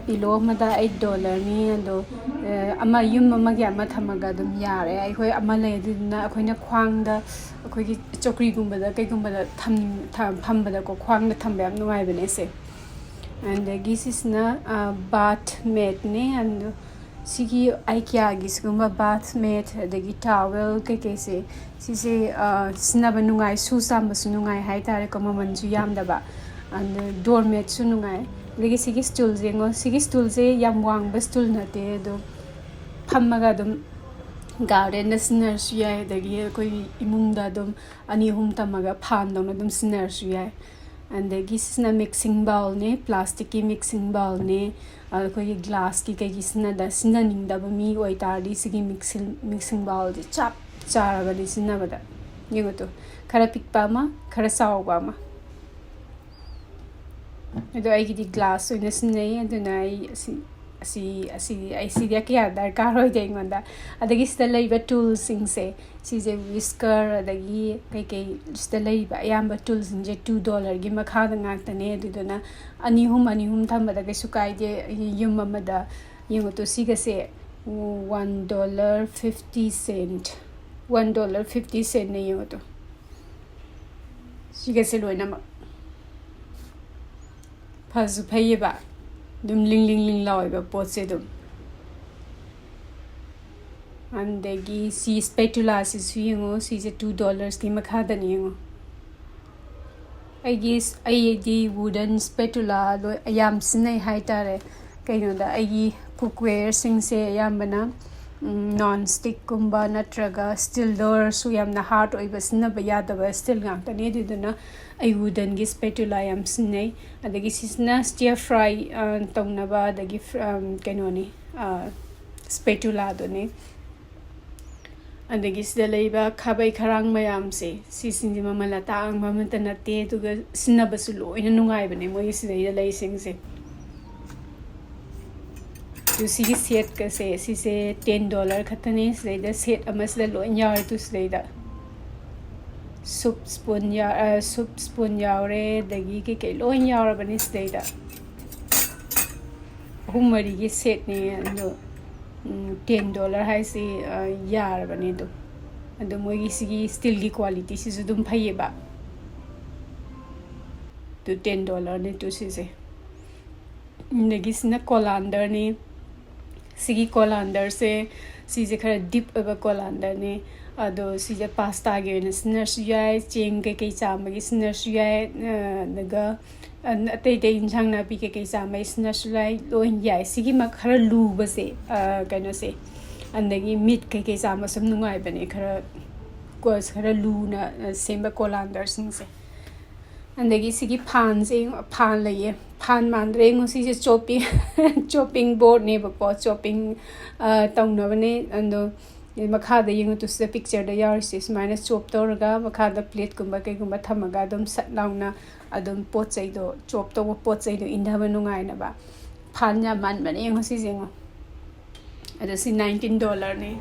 pillow amada $8 ni ando ama yum ama ga ma thamaga dum yare ai hoi ama le dina akoina khwang da akoi chokri gumba da kai gumba da tham ba da ko khwang da thamba yam nuai bane se and this is na bath mat ne and सिगी IKEA गी सिगुम्बा bath met अदगी towel के से सिसे सिनाबा नुंगाई सु सामबा सु नुंगाई हाय तारे को ममनजु यामदबा and door mat su नुंगाई लगी सिगी stool Django सिगी stool जे याम वांग stool नते दो फम्मगा दम गार्डन द सिनर सु याय दगी कोई इमुंगदा दम अनि हुम तमगा फान दम दम सिनर सु याय and this is a mixing bowl ne plastic ki mixing bowl ne koi glass ki kai gisna da sinaning da mi oi tardi sigi mixing bowl di chap chara ba di sinna ba da yego to khara pikpa ma khara saw ba ma edo ai gi di glass oi na sinai aduna ai si dia kya dar ka roi de ngonda adagi sta leiba tools sing se size whisker adagi kai sta leiba yamba tools inje $2 gi makha da ngak tane aduna ani hum thamba da kai sukai de yum amada yungo to siga se $1.50 ne yungo to siga se loina ma phazu phayeba dum ling lawiba pot se dum andegi si spatula si suingo si je $2 ki makha da ningo ai di wooden spatula lo ayam sinai hai tare kaino da ai cookware sing se ayambana non stick kumba natraga steel door su yamna hard oiba sinaba yadaba steel ngakta ne diduna ai wooden gi spatula yam sinai adagi sisna stir fry tongnaba adagi kaino ni spatula do ne ꯑꯗꯒꯤ ꯁꯤꯗ ꯂꯩꯕ ꯈꯥꯕꯩ ꯈꯔꯥꯡ ꯃꯌꯥꯝꯁꯦ ꯁꯤꯁꯤꯡꯁꯦ ꯃꯃꯜ ꯑꯇꯥꯡꯕ ꯑꯃꯠꯇ ꯅꯠꯇꯦ ꯑꯗꯨꯒ ꯁꯤꯖꯤꯟꯅꯕꯁꯨ ꯂꯣꯏꯅ ꯅꯨꯡꯉꯥꯏꯕꯅꯦ ꯃꯣꯏꯒꯤ ꯁꯤꯗꯩꯗ ꯂꯩꯁꯤꯡꯁꯦ ꯑꯗꯨ ꯁꯤꯒꯤ ꯁꯦꯠꯀꯁꯦ ꯁꯤꯁꯦ $10 ꯈꯛꯇꯅꯤ ꯁꯤꯗꯩꯗ ꯁꯦꯠ ꯑꯃꯁꯤꯗ ꯂꯣꯏ ꯌꯥꯎꯔꯦ ꯇꯨ ꯁꯤꯗꯩꯗ ꯁꯨꯞ ꯁ꯭ꯄꯨꯟ ꯌꯥꯎꯔꯦ ꯑꯗꯒꯤ ꯀꯩꯀꯩ ꯂꯣꯏ ꯌꯥꯎꯔꯕꯅꯤ ꯁꯤꯗꯩꯗ 3-4ꯒꯤ ꯁꯦꯠꯅꯤ ꯑꯗꯣ $10 ꯍꯥꯏꯁꯤ ꯌꯥꯔꯕꯅꯤ ꯑꯗꯣ ꯃꯣꯏꯒꯤ ꯁꯤꯒꯤ ꯁ꯭ꯇꯤꯜꯒꯤ ꯀ꯭ꯋꯥꯂꯤꯇꯤꯁꯤꯁꯨ ꯑꯗꯨꯝ ꯐꯩꯌꯦꯕ ꯇꯨ $10ꯅꯤ ꯇꯨ ꯁꯤꯁꯦ ꯑꯗꯒꯤ ꯁꯤꯅ ꯀꯣꯂꯥꯟꯗꯔꯅꯤ ꯁꯤꯒꯤ ꯀꯣꯂꯥꯟꯗꯔꯁꯦ ꯁꯤꯁꯦ ꯈꯔ ꯗꯤꯞ ꯑꯣꯏꯕ ꯀꯣꯂꯥꯟꯗꯔꯅꯤ ꯑꯗꯣ ꯁꯤꯁꯦ ꯄꯥꯁꯇꯥꯒꯤ ꯑꯣꯏꯅ ꯁꯤꯖꯤꯟꯅꯔꯁꯨ ꯌꯥꯏ ꯆꯦꯡ ꯀꯩꯀꯩ ꯆꯥꯝꯕꯒꯤ ꯁꯤꯖꯤꯟꯅꯔꯁꯨ ꯌꯥꯏ ꯑꯗꯨꯒ ꯑꯇꯩ ꯏꯟꯁꯥꯡ ꯅꯥꯄꯤ ꯀꯩꯀꯩ ꯆꯥꯝꯕꯒꯤ ꯁꯤꯖꯤꯟꯅꯔꯁꯨ ꯂꯣꯏ ꯌꯥꯏ ꯁꯤꯒꯤ ꯈꯔ ꯂꯨꯕꯁꯦ ꯀꯩꯅꯣꯁꯦ ꯑꯗꯒꯤ ꯃꯤꯠ ꯀꯩꯀꯩ ꯆꯥꯝꯕ ꯁꯨꯝ ꯅꯨꯡꯉꯥꯏꯕꯅꯦ ꯈꯔ ꯂꯨꯅ ꯁꯦꯝꯕ ꯀꯣꯂꯥꯟꯗꯔꯁꯤꯡꯁꯦ ꯑꯗꯒꯤ ꯁꯤꯒꯤ ꯐꯥꯟꯁꯦ ꯐꯥꯟ ꯂꯩꯌꯦ ꯐꯥꯟ ꯃꯥꯟꯗ꯭ꯔꯦ ꯌꯦꯡꯉꯣ ꯁꯤꯁꯦ ꯆꯣꯞꯄꯤꯡ ꯕꯣꯔꯗꯅꯦꯕꯀꯣ ꯆꯣꯞꯄꯤꯡ ꯇꯧꯅꯕꯅꯦ ꯑꯗꯣ ꯃꯈꯥꯗ ꯌꯦꯡꯉꯨ ꯇꯨ ꯁꯤꯗ ꯄꯤꯛꯆꯔꯗ ꯌꯥꯎꯔꯤꯁꯦ ꯁꯨꯃꯥꯏꯅ ꯆꯣꯞ ꯇꯧꯔꯒ ꯃꯈꯥꯗ ꯄ꯭ꯂꯦꯠꯀꯨꯝꯕ ꯀꯩꯒꯨꯝꯕ ꯊꯝꯃꯒ ꯑꯗꯨꯝ ꯁꯠ ꯂꯥꯎꯅ ꯑꯗꯨꯝ ꯄꯣꯠ ꯆꯩꯗꯣ ꯆꯣꯞ ꯇꯧꯕ ꯄꯣꯠ ꯆꯩꯗꯣ ꯏꯟꯙꯕ ꯅꯨꯡꯉꯥꯏꯅꯕ ꯐꯥꯟ ꯌꯥꯝ ꯃꯥꯟꯕꯅꯦ ꯌꯦꯡꯉꯣ ꯁꯤꯁꯦ ꯌꯦꯡꯉꯣ ꯑꯗꯣ ꯁꯤ $19ꯅꯤ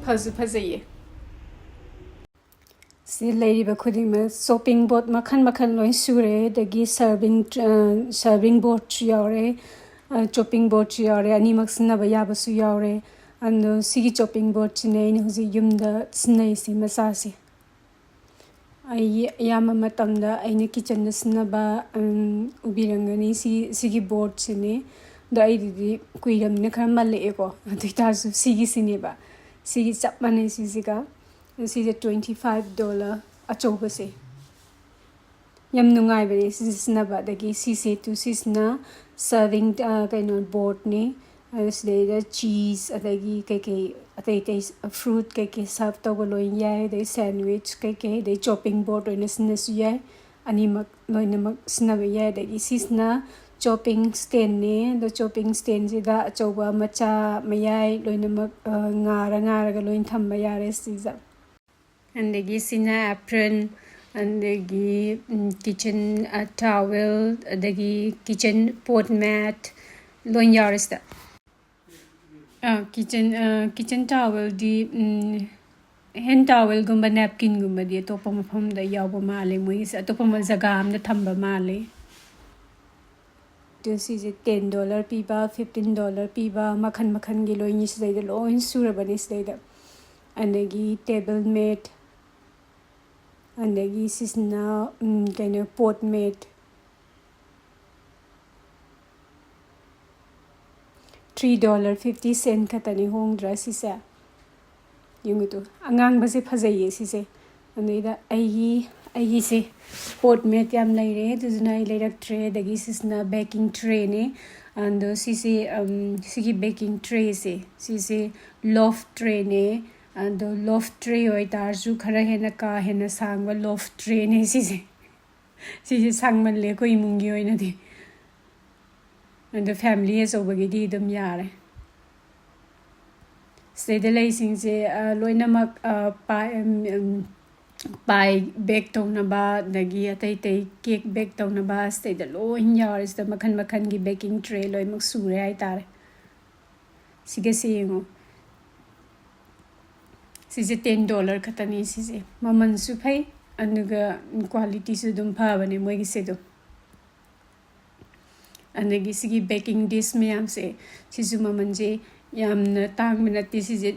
ꯐꯁꯨ ꯐꯖꯩꯌꯦ ꯁꯤ ꯂꯩꯔꯤꯕ ꯈꯨꯗꯤꯡꯃꯛ ꯆꯣꯞꯄꯤꯡ ꯕꯣꯔꯗ ꯃꯈꯜ ꯂꯣꯏ ꯁꯨꯔꯦ ꯑꯗꯒꯤ ꯁꯔꯚꯤꯡ ꯕꯣꯔꯗꯁꯨ ꯌꯥꯎꯔꯦ ꯆꯣꯞꯄꯤꯡ ꯕꯣꯔꯗꯁꯨ ꯌꯥꯎꯔꯦ ꯑꯅꯤꯃꯛ ꯁꯤꯖꯤꯟꯅꯕ ꯌꯥꯕꯁꯨ ꯌꯥꯎꯔꯦ ꯑꯗꯣ ꯁꯤꯒꯤ ꯆꯣꯞꯄꯤꯡ ꯕꯣꯔꯗꯁꯤꯅꯦ ꯑꯩꯅ ꯍꯧꯖꯤꯛ ꯌꯨꯝꯗ ꯁꯤꯖꯤꯟꯅꯩꯁꯦ ꯃꯆꯥꯁꯦ ꯑꯩ ꯑꯌꯥꯝꯕ ꯃꯇꯝꯗ ꯑꯩꯅ ꯀꯤꯠꯆꯟꯗ ꯁꯤꯖꯤꯟꯅꯕ ꯎꯕꯤꯔꯝꯒꯅꯤ ꯁꯤꯒꯤ ꯕꯣꯔꯗꯁꯤꯅꯦ ꯑꯗꯣ ꯑꯩꯗꯤ ꯀꯨꯏꯔꯕꯅꯤꯅ ꯈꯔ ꯃꯜꯂꯛꯑꯦꯀꯣ ꯑꯗꯨ ꯑꯣꯏꯇꯥꯔꯁꯨ ꯁꯤꯒꯤꯁꯤꯅꯦꯕ ꯁꯤꯒꯤ ꯆꯞ ꯃꯥꯟꯅꯩ ꯁꯤꯁꯤꯒ ꯁꯤꯁꯦ $25 ꯑꯆꯧꯕꯁꯦ ꯌꯥꯝ ꯅꯨꯡꯉꯥꯏꯕꯅꯦ ꯁꯤꯁꯦ ꯁꯤꯖꯤꯟꯅꯕ ꯑꯗꯒꯤ ꯁꯤꯁꯤꯅ ꯁꯔꯚꯤꯡ ꯀꯩꯅꯣ ꯕꯣꯔꯗꯅꯤ ꯁꯤꯗꯩꯗ ꯆꯤꯁ ꯑꯗꯒꯤ ꯀꯩꯀꯩ ꯑꯇꯩ ꯐ꯭ꯔꯨꯠ ꯀꯩꯀꯩ ꯁꯔꯚ ꯇꯧꯕ ꯂꯣꯏ ꯌꯥꯏ ꯑꯗꯩ ꯁꯦꯟꯋꯤꯆ ꯀꯩꯀꯩ ꯑꯗꯩ ꯆꯣꯞꯄꯤꯡ ꯕꯣꯔꯗ ꯑꯣꯏꯅ ꯁꯤꯖꯤꯟꯅꯁꯨ ꯌꯥꯏ ꯑꯅꯤꯃꯛ ꯂꯣꯏꯅꯃꯛ ꯁꯤꯖꯤꯟꯅꯕ ꯌꯥꯏ ꯑꯗꯒꯤ ꯁꯤꯁꯤꯅ ꯆꯣꯞꯄꯤꯡ ꯁ꯭ꯇꯦꯟꯅꯤ ꯑꯗꯣ ꯆꯣꯞꯄꯤꯡ ꯁ꯭ꯇꯦꯟꯁꯤꯗ ꯑꯆꯧꯕ ꯃꯆꯥ ꯃꯌꯥꯏ ꯂꯣꯏꯅꯃꯛ ꯉꯥꯔꯒ ꯂꯣꯏꯅ ꯊꯝꯕ ꯌꯥꯔꯦ ꯁꯤꯗ ꯑꯗꯒꯤ ꯁꯤꯅ ꯑꯦꯄ꯭ꯔꯟ ꯑꯗꯒꯤ ꯀꯤꯠꯆꯟ ꯇꯥꯋꯦꯜ ꯑꯗꯒꯤ ꯀꯤꯠꯆꯟ ꯄꯣꯠ ꯃꯦꯠ ꯂꯣꯏ ꯌꯥꯎꯔꯦ ꯁꯤꯗ ꯀꯤꯠꯆꯟ ꯇꯥꯋꯦꯜꯗꯤ ꯍꯦꯟ ꯇꯥꯋꯦꯜꯒꯨꯝꯕ ꯅꯦꯞꯀꯤꯟꯒꯨꯝꯕꯗꯤ ꯑꯇꯣꯞꯄ ꯃꯐꯝꯗ ꯌꯥꯎꯕ ꯃꯥꯜꯂꯦ ꯃꯣꯏꯒꯤꯁꯦ ꯑꯇꯣꯞꯄ ꯖꯒꯥ ꯑꯝꯗ ꯊꯝꯕ ꯃꯥꯜꯂꯦ ꯑꯗꯨ ꯁꯤꯁꯦ $10 ꯄꯤꯕ $15 ꯄꯤꯕ ꯃꯈꯜꯒꯤ ꯂꯣꯏꯅꯤ ꯁꯤꯗꯩꯗ ꯂꯣꯏ ꯁꯨꯔꯕꯅꯤ ꯁꯤꯗꯩꯗ ꯑꯗꯒꯤ ꯇꯦꯕꯜ ꯃꯦꯠ ꯑꯗꯒꯤ ꯁꯤꯁꯤꯅ ꯀꯩꯅꯣ ꯄꯣꯠ ꯃꯦꯠ $3.50 ꯈꯛꯇꯅꯤ ꯍꯣꯡꯗ꯭ꯔꯥ ꯁꯤꯁꯦ ꯌꯦꯡꯉꯨꯇꯨ ꯑꯉꯥꯡꯕꯁꯦ ꯐꯖꯩꯌꯦ ꯁꯤꯁꯦ ꯑꯗꯩꯗ ꯑꯩꯒꯤꯁꯦ ꯄꯣꯠ ꯃꯦꯠ ꯌꯥꯝ ꯂꯩꯔꯦ ꯑꯗꯨꯗꯨꯅ ꯑꯩ ꯂꯩꯔꯛꯇ꯭ꯔꯦ ꯑꯗꯒꯤ ꯁꯤꯁꯤꯅ ꯕꯦꯀꯤꯡ ꯇ꯭ꯔꯦꯅꯦ ꯑꯗꯣ ꯁꯤꯒꯤ ꯕꯦꯀꯤꯡ ꯇ꯭ꯔꯦꯁꯦ ꯁꯤꯁꯦ ꯂꯣꯐ ꯇ꯭ꯔꯦꯅꯦ ꯑꯗꯣ ꯂꯣꯐ ꯇ꯭ꯔꯦ ꯑꯣꯏꯇꯥꯔꯁꯨ ꯈꯔ ꯍꯦꯟꯅ ꯀꯥ ꯍꯦꯟꯅ ꯁꯥꯡꯕ ꯂꯣꯐ ꯇ꯭ꯔꯦꯅꯦ ꯁꯤꯁꯦ ꯁꯥꯡꯃꯜꯂꯦ ꯑꯩꯈꯣꯏ ꯏꯃꯨꯡꯒꯤ ꯑꯣꯏꯅꯗꯤ ꯑꯗꯣ ꯐꯦꯃꯤꯂꯤ ꯑꯆꯧꯕꯒꯤꯗꯤ ꯑꯗꯨꯝ ꯌꯥꯔꯦ ꯁꯤꯗꯩꯗ ꯂꯩꯁꯤꯡꯁꯦ ꯂꯣꯏꯅꯃꯛ ꯄꯥꯏ ꯕꯦꯛ ꯇꯧꯅꯕ ꯑꯗꯒꯤ ꯑꯇꯩ ꯀꯦꯛ ꯕꯦꯛ ꯇꯧꯅꯕ ꯁꯤꯗꯩꯗ ꯂꯣꯏ ꯌꯥꯎꯔꯦ ꯁꯤꯗ ꯃꯈꯜꯒꯤ ꯕꯦꯀꯤꯡ ꯇ꯭ꯔꯦ ꯂꯣꯏꯅꯃꯛ ꯁꯨꯔꯦ ꯍꯥꯏꯇꯥꯔꯦ ꯁꯤꯒꯁꯦ ꯌꯦꯡꯉꯣ ꯁꯤꯁꯦ $10 ꯈꯛꯇꯅꯤ ꯁꯤꯁꯦ ꯃꯃꯜꯁꯨ ꯐꯩ ꯑꯗꯨꯒ ꯀ꯭ꯋꯥꯂꯤꯇꯤꯁꯨ ꯑꯗꯨꯝ ꯐꯕꯅꯦ ꯃꯣꯏꯒꯤꯁꯦ ꯑꯗꯨꯝ ꯑꯗꯒꯤ ꯁꯤꯒꯤ ꯕꯦꯀꯤꯡ ꯗꯤꯁ ꯃꯌꯥꯝꯁꯦ ꯁꯤꯁꯨ ꯃꯃꯜꯁꯦ ꯌꯥꯝꯅ ꯇꯥꯡꯕ ꯅꯠꯇꯦ ꯁꯤꯁꯦ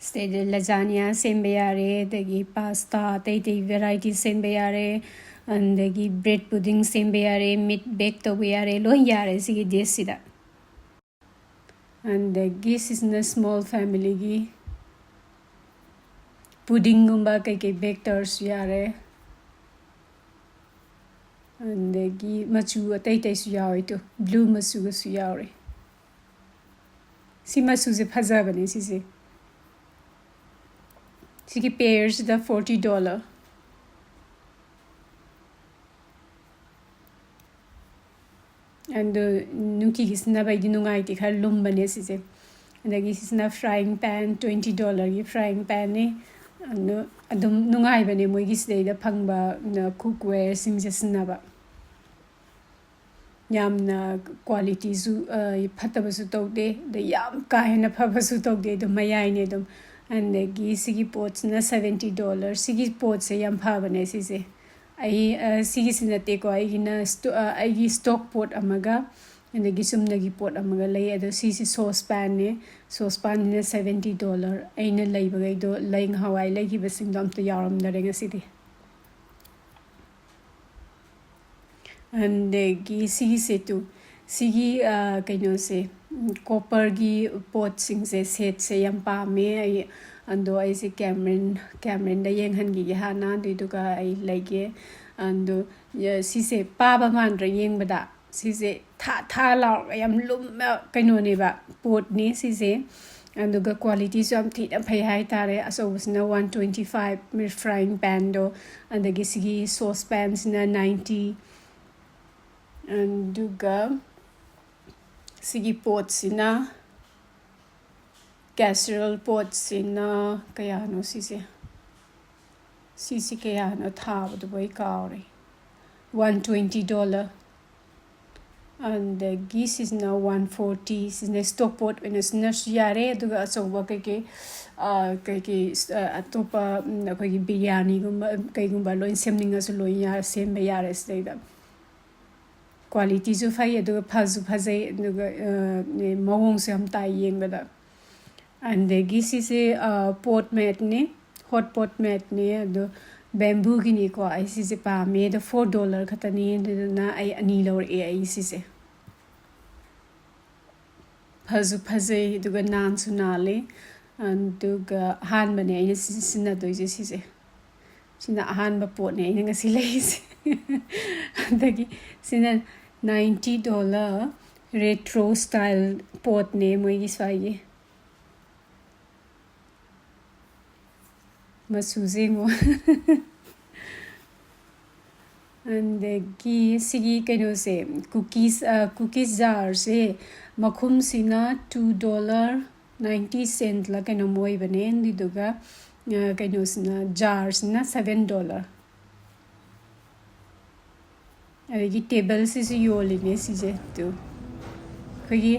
ꯁꯤꯗꯩꯗ ꯂꯖꯥꯅꯤꯌꯥ ꯁꯦꯝꯕ ꯌꯥꯔꯦ ꯑꯗꯒꯤ ꯄꯥꯁꯇꯥ ꯑꯇꯩ ꯚꯦꯔꯥꯏꯇꯤ ꯁꯦꯝꯕ ꯌꯥꯔꯦ ꯑꯗꯒꯤ ꯕ꯭ꯔꯦꯗ ꯄꯨꯗꯤꯡ ꯁꯦꯝꯕ ꯌꯥꯔꯦ ꯃꯤꯠ ꯕꯦꯛ ꯇꯧꯕ ꯌꯥꯔꯦ ꯂꯣꯏ ꯌꯥꯔꯦ ꯁꯤꯒꯤ ꯗꯤꯁꯁꯤꯗ ꯑꯗꯒꯤ ꯁꯤꯁꯤꯅ ꯁ꯭ꯃꯣꯜ ꯐꯦꯃꯤꯂꯤꯒꯤ ꯄꯨꯗꯤꯡꯒꯨꯝꯕ ꯀꯩꯀꯩ ꯕꯦꯛ ꯇꯧꯔꯁꯨ ꯌꯥꯔꯦ ꯑꯗꯒꯤ ꯃꯆꯨ ꯑꯇꯩꯁꯨ ꯌꯥꯎꯋꯦ ꯇꯨ ꯕ꯭ꯂꯨ ꯃꯆꯨꯒꯁꯨ ꯌꯥꯎꯔꯦ ꯁꯤ ꯃꯆꯨꯁꯦ ꯐꯖꯕꯅꯦ ꯁꯤꯒꯤ ꯄꯦꯌꯔꯁꯤꯗ $40 ꯑꯗꯣ ꯅꯨꯡꯇꯤꯒꯤ ꯁꯤꯖꯤꯟꯅꯕꯩꯗꯤ ꯅꯨꯡꯉꯥꯏꯇꯦ ꯈꯔ ꯂꯨꯝꯕꯅꯦ ꯁꯤꯁꯦ adagi sisna frying pan $20 gi frying pan ne adum nungai bane moi gi sidai da phangba cookware sing jasna ba yamna quality su phataba su tawde da yam ka hena phaba su tawde do mayai ne dum andagi sigi pots na $70 sigi pots se yam phaba ne sise ai sigi sinate ko ai gina ai stock pot amaga andagi sumnagi pot amaga lay ado sisi saucepan ne saucepan ne $70 aina laibagai do laing hawai lagi basing dom to yaram na renga sidi andagi sigi setu sigi kaino se copper gi pot sing se set se yam pa me ai ando ai se cameron da yeng han gi hana du ka ai lage ando si se pa ba man ra yeng bada si se tha la yam lum kaino ne ba pot ni si se ando ga quality so am thi am phai hai tare aso wasna 125 mir frying pan do andagi sigi sauce pans na 90 anduga sigi pots ina casserole pots ina kaya no sisi kaya no thab do boy kaure $120 and the geese is now $140 is the stock pot when it's nurse yare aduga so ba ke atopa ko gi biryani gumba loin semninga so loin ya sem ba yare stay da quality so fai aduga phazai aduga mawong se am tai yeng ba da and the geese is pot mat ne hot pot mat ne ado bamboo gi ni ko ai si se pa me the $4 khatani na ai ani lor ai si se phazai duga nan su na le duga han bane ai sina doi je si se sina han ba pot ne ai ngasi lai si dagi sina $90 retro style pot ne moi gi sai masuzingo andagi sigi kaino se cookies jar se makhum sina $2.90 la kaino moi bane ndiduga kaino sina jars na $7 adagi table se yoli ne si je tu khagi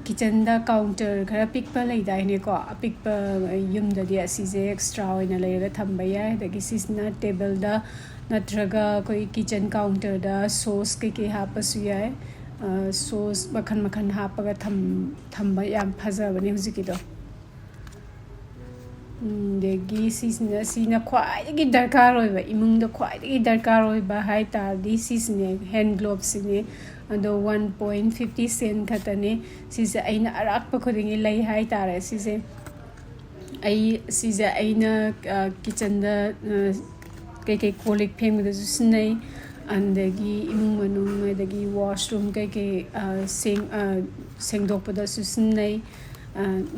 kitchen da counter khara pikpa lai dai ne ko pikpa yum da dia si je extra oina lai ga thamba ya adagi sisna table da natraga koi kitchen counter da sauce ke hapa su ya sauce makhan hapa ga thamba yam phaja bani hujiki do degi sina khwai gi darkar oi ba imung da khwai gi darkar oi ba hai ta di sisne hand gloves ne ado 1.50 cent khatane sise aina arak pa khodingi lai hai tare sise aina kitchen da kai kolik pheng da sunai andagi imung manung adagi washroom kai sengdok pa da sunai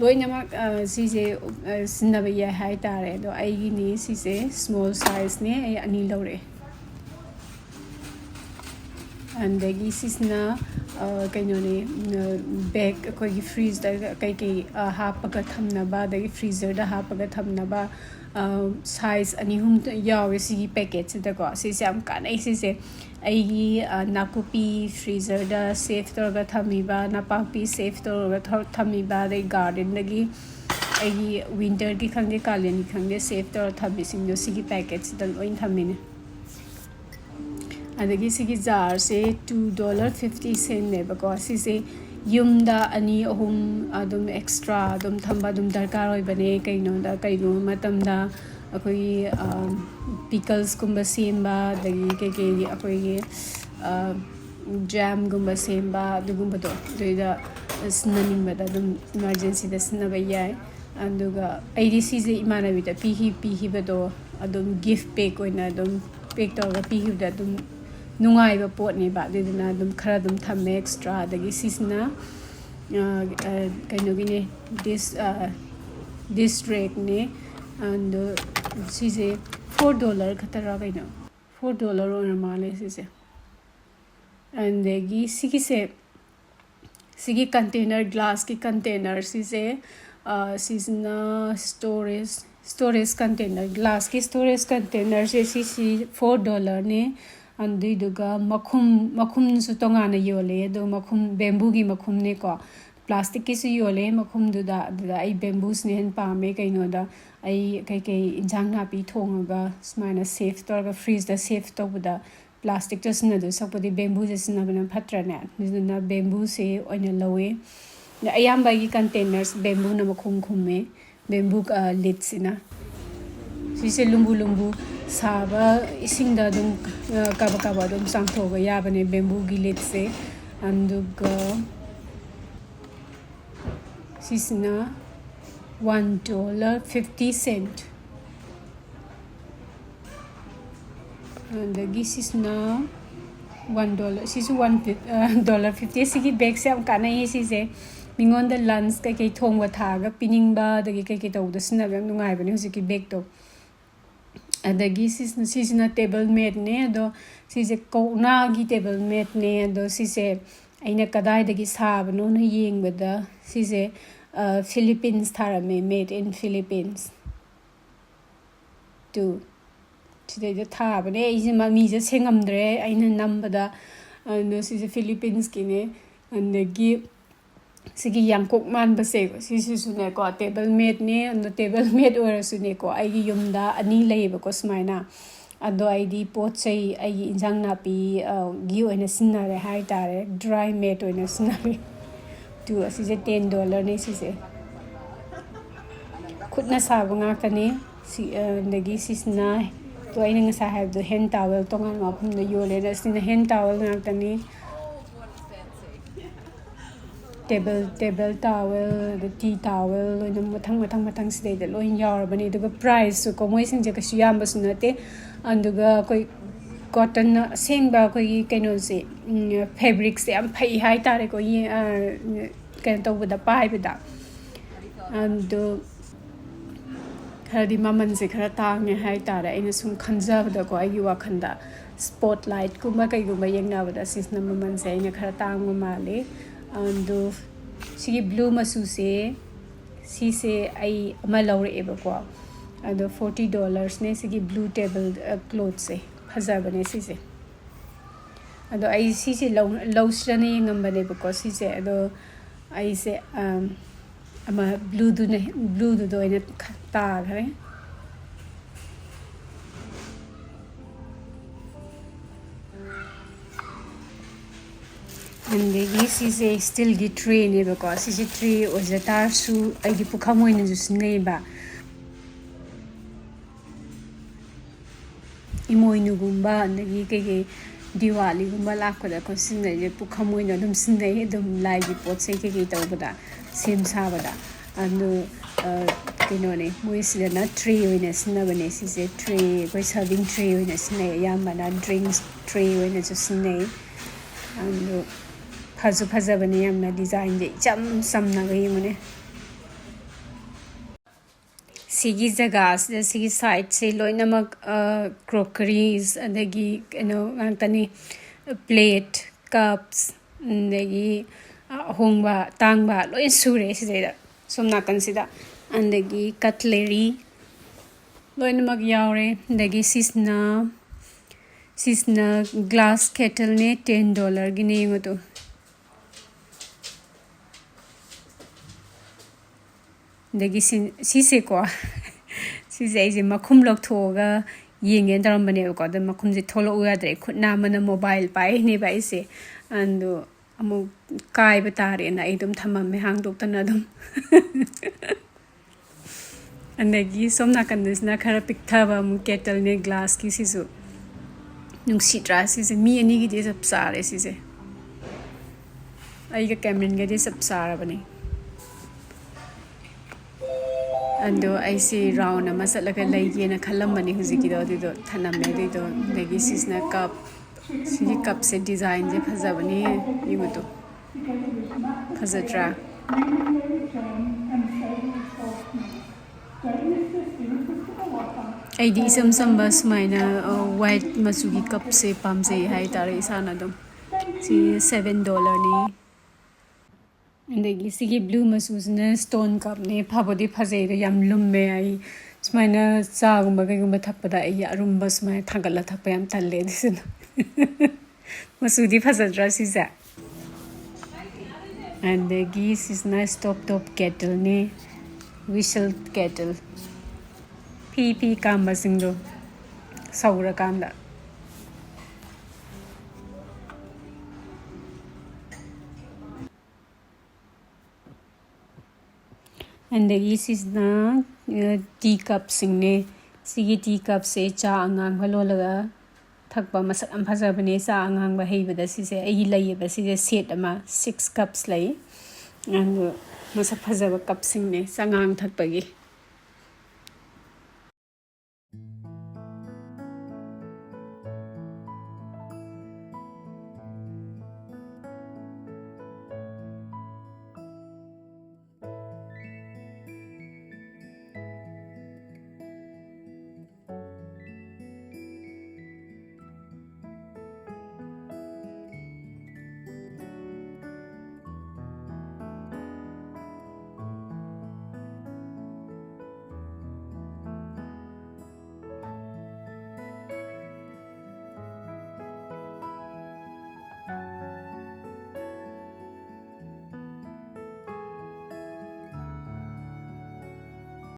loinamak sise sinaba ya hai tare do ai gi ni sise small size ne ai ani lore andagi sisna kaino ne bag ko gi freeze da kai hapaga thamna ba da freezer da hapaga thamna ba size ani hum yawe sigi packet da ko sise am kanai sise ai gi nakupi freezer da safe tor ga thami ba napapi safe tor ga thami ba da garden dagi ai gi winter gi khangde kalen gi khangde safe tor thami sing do sigi packets da loin thamine adagi sigi jar se $2.50 ne ba ko sise yumda ani ahum adum extra adum thamba adum darkar oi bane kaino da kaino matam da akoi pickles kumba semba dagi ke akoi jam gumba semba dugumba do doida snaning ba da dum emergency da snaba yai anduga idc je imana bi da pihi ba do adum gift pack oina adum pack to ga pihi da dum nungai ba pot ne ba de na dum khara dum tham extra dagi sisna kaino gi ne this rate ne and sise $4 khatara kaino $4 on male sise and dagi sigi se sigi container glass ki container sise sisna storage container glass ki storage container se si $4 ne anduiduga makhum su tongana yole do makhum bamboo gi makhum ne ko plastic ki su yole makhum da ai bamboos ne hen pa me kaino da ai kai injang na pi thonga smaina safe torga freeze da safe to buda plastic just na do sakpodi bamboo just na bana phatra na na bamboo se oina lowe ayamba gi containers bamboo na makhum khumme bamboo lids ina sise lumbu saba ising da dum kaba dum sang thoga yabane bamboo gi lids se anduga sisna $1.50 and this is now $1 this is $1.50 sigi bag se am kana yi si se mingon da lunch kai thong wa tha ga pining ba da kai to da sna ba nungai ba ni husi ki bag to adagi sisna table mat ne do si se ko na gi table mat ne do si se aina kadai da gi sa ba no na yeng ba da si se Philippines tharame made in Philippines to today the tha ba ne is ma mi je sengamdre aina nambada no si Philippines kine and the gi sigi yangkok man ba se si su ne ko table mate ne and the table mate or su ne ko ai gi yumda ani lei ba ko smaina ado ai di pot chai ai gi injang na pi gi oina sinna re hai tare dry mate oina sinna re tu si je $10 ne si se khutna sa ba nga ka ne si ndagi sisna to ai nga sa have the hand towel to nga ma phum na yole na sin hand towel nga ta ni table towel the tea towel no mathang sidai da loin yaur bani duga price su ko moi sing je ka siyam ba sunate anduga koi cotton sengba koi kaino se fabric se am phai hai tare ko ye kan to da pai da and khadi maman se khara tang ne hai tare aina sum khanja da ko ai wa khanda spotlight kuma kai guma yengna ba da sis na maman se aina khara tang ma le and sigi blue masu se si se ai ama laure eba ko and $40 ne sigi blue table clothes se haza bane si se ado ai si se low strane ngam bane ko si se ado ai se ama blue du do ina ta gare and this is a still get tray ne because this is tray or the tar su ai di pukamo ina just nei ba imoinu gumba ndagi ke diwali gumba lakko da ko sinai je pukamo ina dum sinai dum lai gi pot sai ke taw bada sim sa bada and kino ne moi sila na tray ina sinna bane si se tray ko serving tray ina sinai yamba na drinks tray ina just sinai and faza bane yamna design de cham samna ga yimune sigi jaga sigi side se loina mak crockeries adagi ngantani plate cups adagi hongba tangba loin sure sida somna kan sida andagi cutlery loina mak yaure adagi sisna glass kettle ne $10 gine ngoto dagi si se ko si se je makhum lok thoga yenge daram bane ko da makhum je tholo uya dre khutna mana mobile pai ne bai se and amu kai batare na idum thamam me hang dok tan adum andagi somna kandis na khara piktha ba mu kettle ne glass ki si su nung si tra si se mi ani gi de sab sare si se ai ga cameron ga de sab sara bane ando I see round a masala ka lagi na khalam mani huziki do thaname do lagi sisna cup si cup se design je phaza bani yugo to phazatra ai di sam bas maina white masugi cup se pam se hai tare isana dum si $7 ni ꯑꯗꯒꯤ ꯁꯤꯒꯤ blue ꯃꯆꯨꯁꯤꯅ stone ꯀꯞꯅꯦ ꯐꯕꯗꯤ ꯐꯖꯩꯗꯣ ꯌꯥꯝ ꯂꯨꯝꯃꯦ ꯑꯩ ꯁꯨꯃꯥꯏꯅ ꯆꯥꯒꯨꯝꯕ ꯀꯩꯒꯨꯝꯕ ꯊꯛꯄꯗ ꯑꯩ ꯑꯔꯨꯝꯕ ꯁꯨꯃꯥꯏꯅ ꯊꯥꯡꯒꯠꯂ ꯊꯛꯄ ꯌꯥꯝ ꯇꯜꯂꯦ ꯑꯗꯨꯗꯨꯅ ꯃꯆꯨꯗꯤ ꯐꯖꯗ꯭ꯔꯥ ꯁꯤꯁꯦ ꯑꯗꯒꯤ ꯁꯤꯁꯤꯅ ꯁ꯭ꯇꯣꯞ ꯇꯣꯞ ꯀꯦꯇꯜꯅꯦ ꯋꯤꯁꯜ ꯀꯦꯇꯜ ꯐꯤ ꯀꯥꯝꯕꯁꯤꯡꯗꯣ ꯁꯧꯔꯀꯥꯟꯗ ꯑꯗꯒꯤ ꯁꯤꯁꯤꯅ ꯇꯤ ꯀꯞꯁꯤꯡꯅꯦ ꯁꯤꯒꯤ ꯇꯤ ꯀꯞꯁꯦ ꯆꯥ ꯑꯉꯥꯡꯕ ꯂꯣꯜꯂꯒ ꯊꯛꯄ ꯃꯁꯛ ꯌꯥꯝ ꯐꯖꯕꯅꯦ ꯆꯥ ꯑꯉꯥꯡꯕ ꯍꯩꯕꯗ ꯁꯤꯁꯦ ꯑꯩꯒꯤ ꯂꯩꯌꯦꯕ ꯁꯤꯁꯦ ꯁꯦꯠ ꯑꯃ 6 ꯀꯞꯁ ꯂꯩ ꯑꯗꯨ ꯃꯁꯛ ꯐꯖꯕ ꯀꯞꯁꯤꯡꯅꯦ ꯆꯉꯥꯡ ꯊꯛꯄꯒꯤ